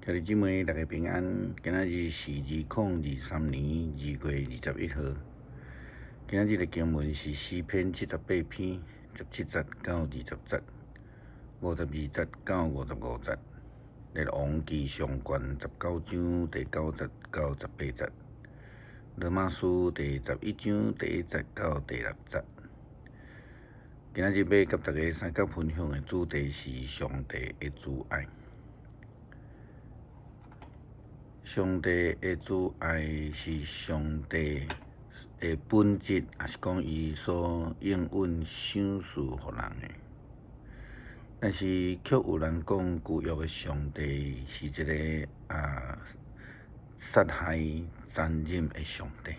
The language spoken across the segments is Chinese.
兄弟姊妹，大家平安。今仔日是2023年2月21号。今仔日的经文是诗篇78篇17节到20节，52节到55节。列王记上卷19章第9节到18节。罗马书第11章第1节到第6节。今仔日要甲大家三角分享的主题是上帝的慈爱。上帝的慈爱是上帝的本质，也是讲伊所应允赏赐予人的。但是却有人讲旧约的上帝是一个杀害残忍的上帝，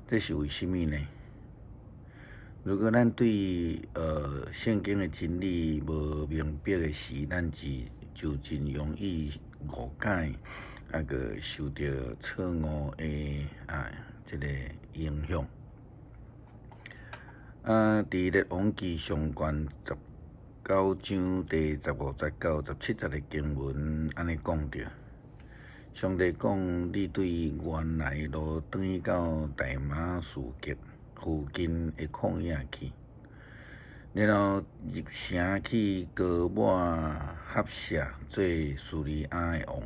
这是为什么呢？如果咱对圣经的真理无明白的时，咱就真容易误解，个受到错误的这个影响。伫列王记上卷19章第15节到17节的经文，安尼讲着，上帝讲：你对原来路转去到大马士革附近的旷野去，然后入城去高抹合舍做叙利亚的王，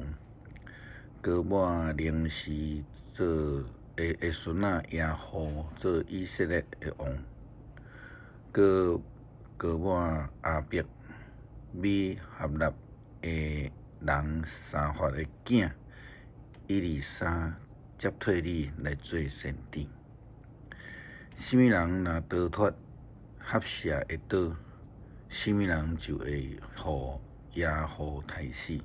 高抹临时做的孙仔耶户做以色列的王，高抹阿伯米合纳的人沙法的囝以利沙接替你来做先知。什么人若逃脱合舍的刀，什么人就会互耶户杀死；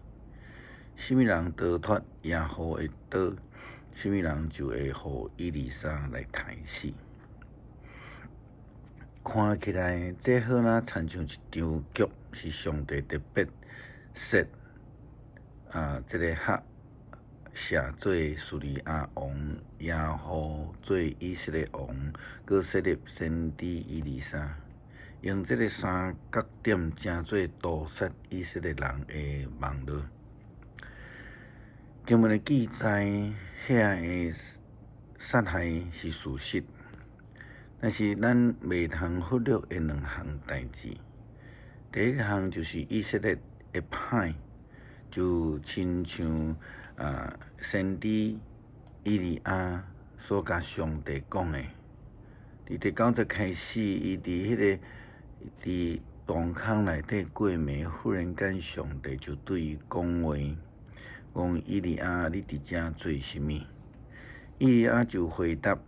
什么人逃脱耶户的刀，什么人就会互以利沙来杀死。看起来，这好像亲像一场剧，是上帝特别设这个合舍做叙利亚王，耶户做以色列王，佮设立先知以利沙，用这个三角点正做屠杀以色列人的网络。经文的记载，遐的杀害是事实，但是咱袂通忽略的两项代志。第一项就是以色列的歹，就亲像先知以利亚所甲上帝讲的，伫第9节开始，伊伫洞坑内底过暝，忽然间上帝就对伊讲话，讲以利亚，你伫遮做什么？以利亚就回答：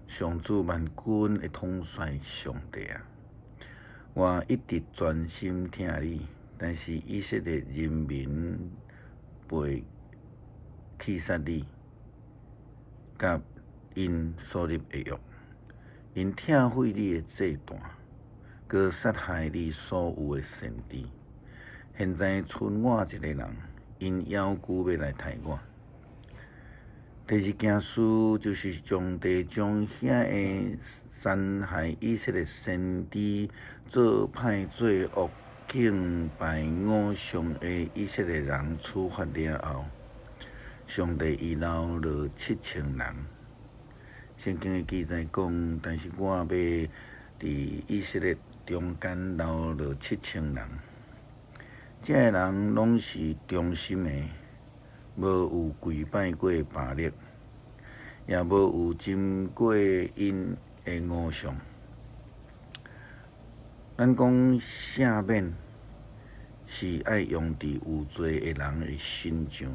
上主万军的统帅上帝啊，我一直专心听你，但是以色列人民被弃杀你，甲因所立的约，因拆毁你的祭坛，佮杀害你所有的先知。现在剩我一个人，因要求要来杀我。第二件事就是上帝将遐个残害以色列先知做歹做恶敬拜偶像的以色列人处罚了后，上帝遗留了7000人。圣经的记载讲，但是我要伫以色列中间留了7000人，这个人拢是忠心的，无有跪拜过巴力，也无有浸过因的偶像。咱讲赦免是爱用伫有罪的人的身上，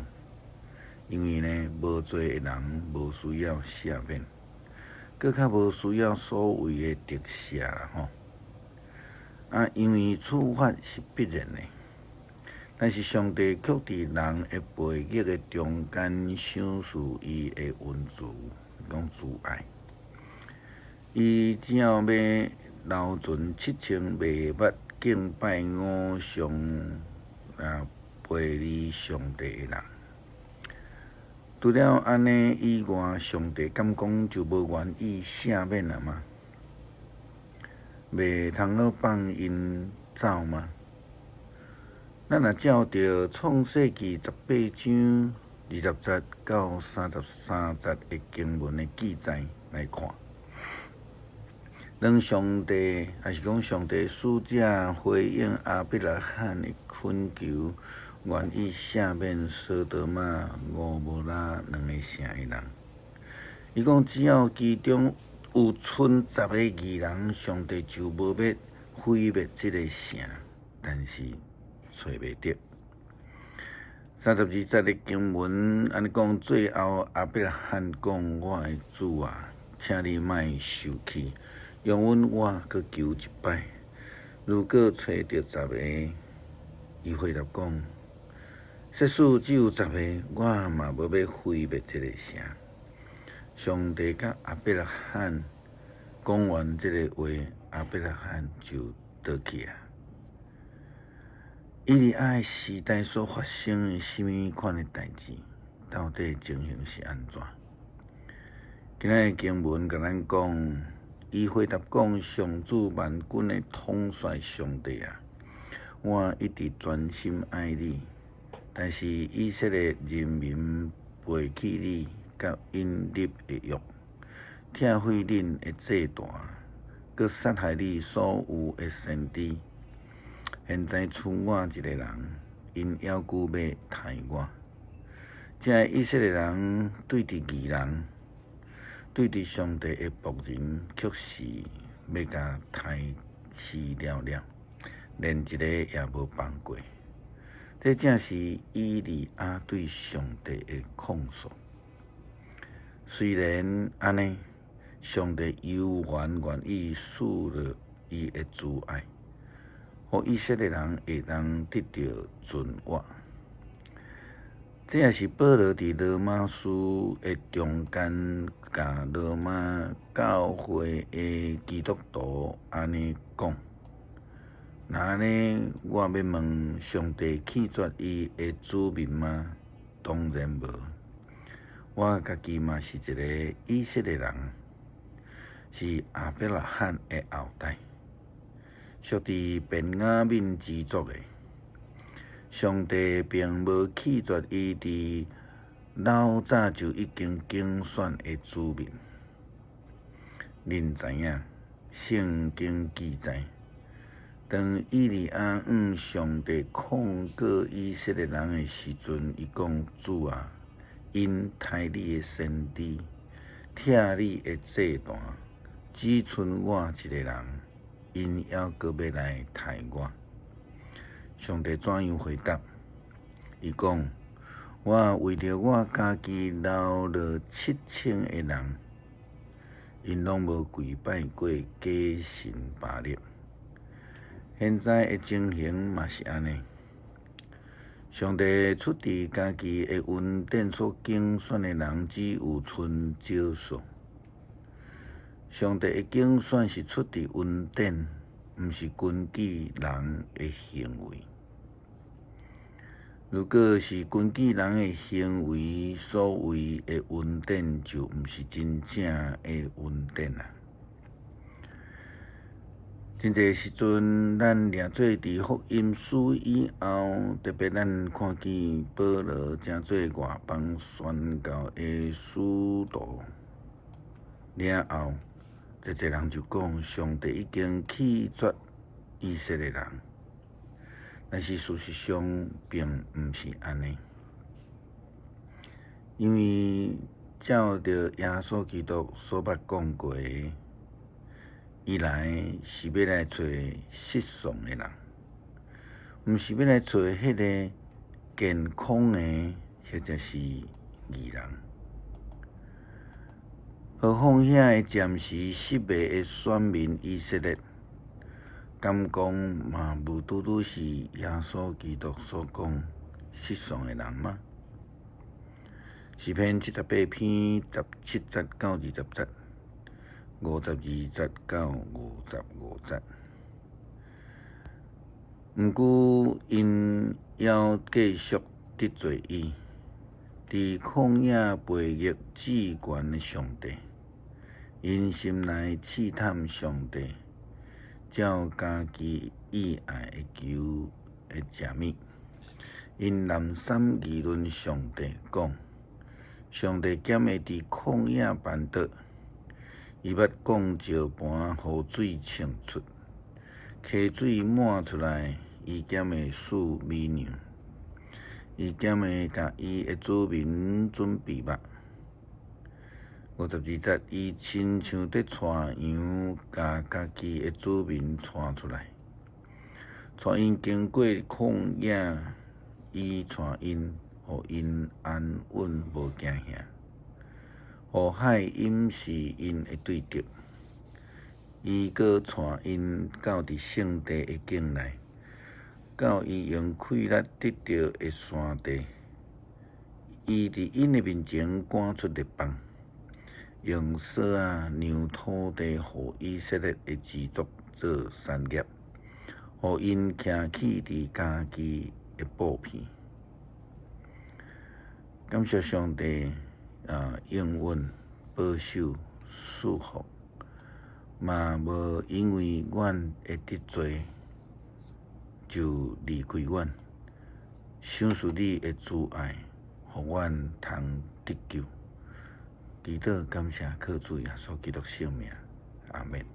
因为呢，无罪的人无需要赦免，搁较无需要所谓的特赦啦吼。因为处罚是必然的，但是上帝却伫人的背逆的中间赏赐伊的恩慈，讲慈爱。伊只要留存7000未捌敬拜偶像背离上帝的人。除了安尼以外，上帝敢讲就无愿意赦免了吗？袂通好放因走吗？咱若照着创世纪18章20节到33节的经文的记载来看，当上帝还是讲上帝使者回应亚伯拉罕的恳求，愿意赦免索多玛、蛾摩拉两个城的人。伊讲，只要其中有剩10个义人，上帝就无要毁灭这个城，但是找袂到。32节的经文安尼讲，最后亚伯拉罕讲：“我的主啊，请你莫受气，容阮我搁求一摆。如果找到10个，伊回答讲：即使只有10个，我嘛无要毁灭这个城。”上帝甲亚伯拉罕讲完这个话，亚伯拉罕就倒去啊。以利亚的时代所发生的什么款的代志，到底情形是安怎？今仔的经文甲咱讲，伊回答讲：上主万军的统帅上帝啊，我一直专心爱你，但是以色列人民背弃你甲因立的约，拆毁恁的祭坛，佮杀害你所有的先知。现在剩我一个人，因要求要杀我。这以色列人对伫义人，对伫上帝的仆人，却是要甲杀死了了，连一个也无放过。这正是以利亚对上帝的控诉。虽然安尼，上帝犹原愿意赐落伊的慈爱，互以色列人会当得到存活。这也是保罗伫罗马书的中间，甲罗马教会的基督徒安尼讲：那呢，我要问上帝弃绝伊的子民吗？当然无。我家己嘛是一个以色列人，是亚伯拉罕的后代，属伫便雅悯支族的。上帝并无弃绝伊伫老早就已经竞选的子民。恁知影，圣经记载，当以利亚向上帝控告以色列人的时阵，伊讲：主啊，因杀你的先知，拆你的祭坛，只剩我一个人，因还阁要来杀我。上帝怎样回答？伊讲：我为着我家己留了7000个人，因拢无跪拜过假神巴力。现在的情形嘛是安尼。上帝出伫家己的恩典所竞选的人，只有剩少数。上帝的竞选是出伫恩典，毋是根据人的行为。如果是根据人的行为所谓的恩典，就毋是真正的恩典啦。真侪时阵，咱掠做伫福音书以后，特别咱看见保罗正做外邦宣教的使徒了后，侪人就讲上帝已经弃绝以色列人。但是事实上并毋是安尼，因为照着耶稣基督所捌讲过的，伊来是要来找失丧的人，毋是要来找迄个健康的或者是义人。何况遐个暂时失迷的选民以色列，敢讲嘛无拄拄是耶稣基督所讲失丧的人吗？诗篇78篇17节到20节，52节到55节。毋过因要继续得罪伊，伫旷野背逆至权的上帝，因心内试探上帝，照家己意爱的求的食物。因南山议论上帝讲，上帝减会伫旷野办倒，伊捌降石盘雨水冲出，溪水满出来，伊减会死美娘，伊减会甲伊的子民准备肉。52节，伊亲像伫带羊，甲家己的子民带出来，带因经过旷野，伊带因，互因安稳无惊吓。河海淹是因的对敌，伊搁带因到伫圣地的境内，到伊用气力得到的山地。伊伫因的面前赶出列邦。用扫让土地，互以色列的支族做产业，互因徛起伫家己的布片。感谢上帝应允保守赐福，嘛无因为阮的得罪就离开阮，赏赐你的慈爱，互阮通得救。祈祷感谢靠主耶稣基督圣名，阿门。